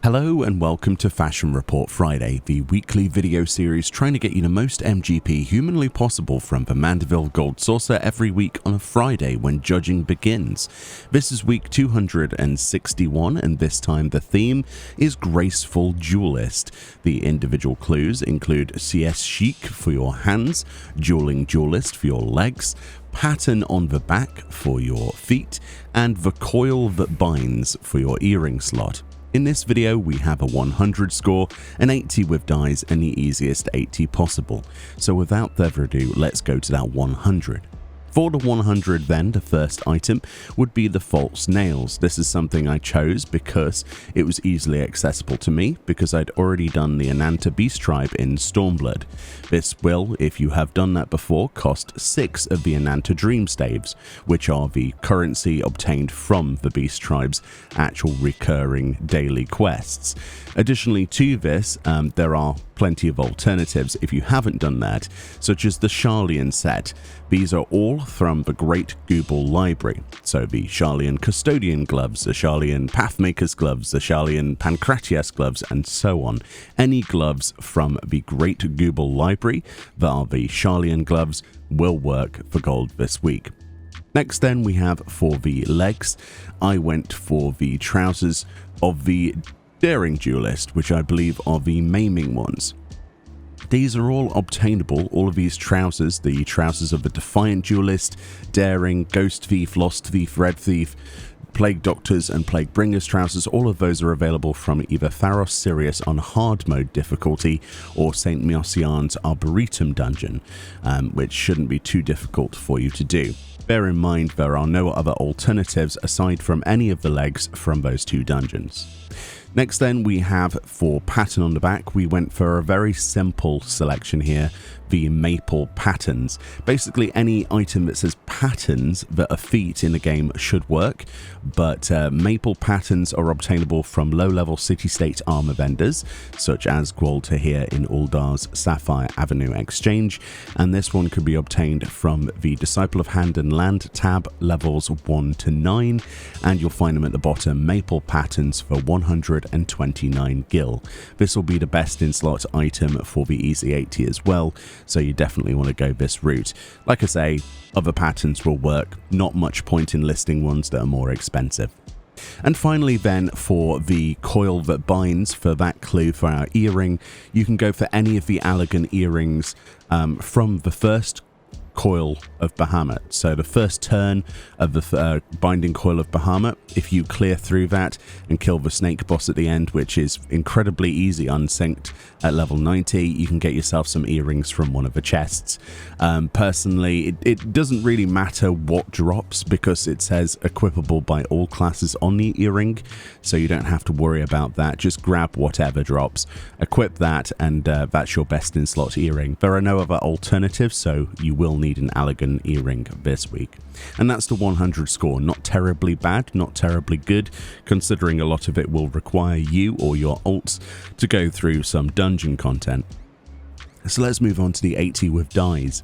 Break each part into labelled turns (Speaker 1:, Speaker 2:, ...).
Speaker 1: Hello and welcome to Fashion Report Friday, the weekly video series trying to get you the most MGP humanly possible from the Mandeville Gold Saucer every week on a Friday when judging begins. This is week 261 and this time the theme is Graceful Duelist. The individual clues include CS Chic for your hands, Dueling Duelist for your legs, Pattern on the back for your feet, and the coil that binds for your earring slot. In this video we have a 100 score, an 80 with dies, and the easiest 80 possible. So without further ado, let's go to that 100. For the 100 then, the first item would be the false nails. This is something I chose because it was easily accessible to me because I'd already done the Ananta Beast Tribe in Stormblood. This will, if you have done that before, cost 6 of the Ananta Dream Staves, which are the currency obtained from the Beast Tribe's actual recurring daily quests. Additionally to this, there are plenty of alternatives if you haven't done that, such as the Sharlayan set. These are all from the Great Gooble Library, so the Sharlayan Custodian gloves, the Sharlayan Pathmaker's gloves, the Sharlayan Pancratias gloves, and so on. Any gloves from the Great Gooble Library that are the Sharlayan gloves will work for gold this week. Next then we have for the legs, I went for the trousers of the Daring Duelist, which I believe are the maiming ones. These are all obtainable, all of these trousers, the trousers of the Defiant Duelist, Daring, Ghost Thief, Lost Thief, Red Thief, Plague Doctors and Plague Bringers trousers, all of those are available from either Tharos Sirius on hard mode difficulty or St. Miocian's Arboretum dungeon, which shouldn't be too difficult for you to do. Bear in mind there are no other alternatives aside from any of the legs from those two dungeons. Next then we have for pattern on the back, we went for a very simple selection here, the maple patterns. Basically any item that says patterns that are feet in the game should work, but maple patterns are obtainable from low-level city-state armor vendors, such as Gwalta here in Uldar's Sapphire Avenue Exchange, and this one could be obtained from the Disciple of Hand and Land tab levels 1 to 9, and you'll find them at the bottom, maple patterns for 129 gil. This will be the best in slot item for the Easy 80 as well, so you definitely want to go this route. Like I say, other patterns will work, not much point in listing ones that are more expensive. And finally then, for the coil that binds, for that clue for our earring, you can go for any of the Allegan earrings from the first coil of Bahamut. So the first turn of the binding coil of Bahamut, if you clear through that and kill the snake boss at the end, which is incredibly easy unsynced at level 90, you can get yourself some earrings from one of the chests. Personally, it doesn't really matter what drops because it says equipable by all classes on the earring, so you don't have to worry about that. Just grab whatever drops, equip that, and that's your best in slot earring. There are no other alternatives, so you will need an Allegan earring this week. And that's the 100 score. Not terribly bad, not terribly good, considering a lot of it will require you or your alts to go through some dungeon content. So let's move on to the 80 with dies.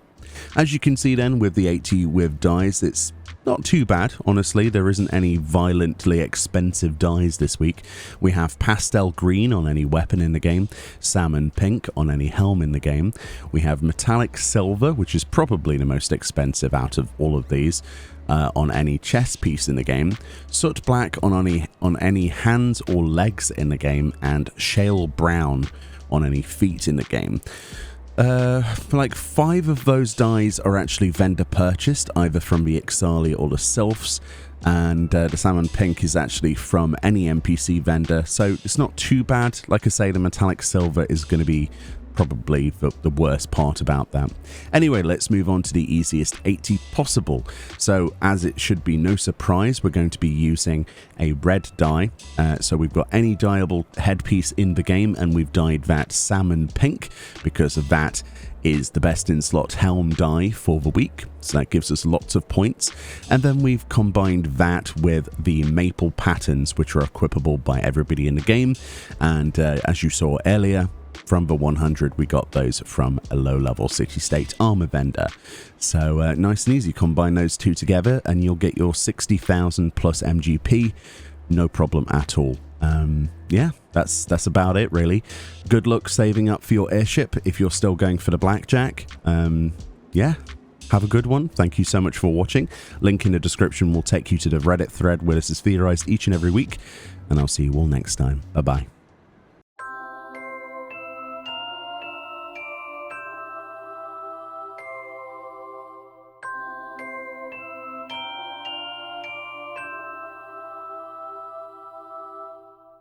Speaker 1: As you can see then, with the 80 with dies, it's not too bad, honestly. There isn't any violently expensive dies this week. We have pastel green on any weapon in the game, salmon pink on any helm in the game. We have metallic silver, which is probably the most expensive out of all of these, on any chest piece in the game, soot black on any hands or legs in the game, and shale brown on any feet in the game. Like 5 of those dies are actually vendor purchased, either from the Ixali or the Sylphs, and the salmon pink is actually from any NPC vendor, so it's not too bad. Like I say, the metallic silver is going to be probably the worst part about that. Anyway, let's move on to the easiest 80 possible. So as it should be no surprise, we're going to be using a red dye. So we've got any dyeable headpiece in the game, and we've dyed that salmon pink because of that is the best in slot helm dye for the week, so that gives us lots of points. And then we've combined that with the maple patterns, which are equipable by everybody in the game, and as you saw earlier, from the 100 we got those from a low-level city-state armor vendor. So nice and easy, combine those two together and you'll get your 60,000 plus MGP, no problem at all. Yeah, that's about it, really. Good luck saving up for your airship if you're still going for the blackjack. Yeah, have a good one. Thank you so much for watching. Link in the description will take you to the Reddit thread where this is theorized each and every week, and I'll see you all next time. Bye-bye.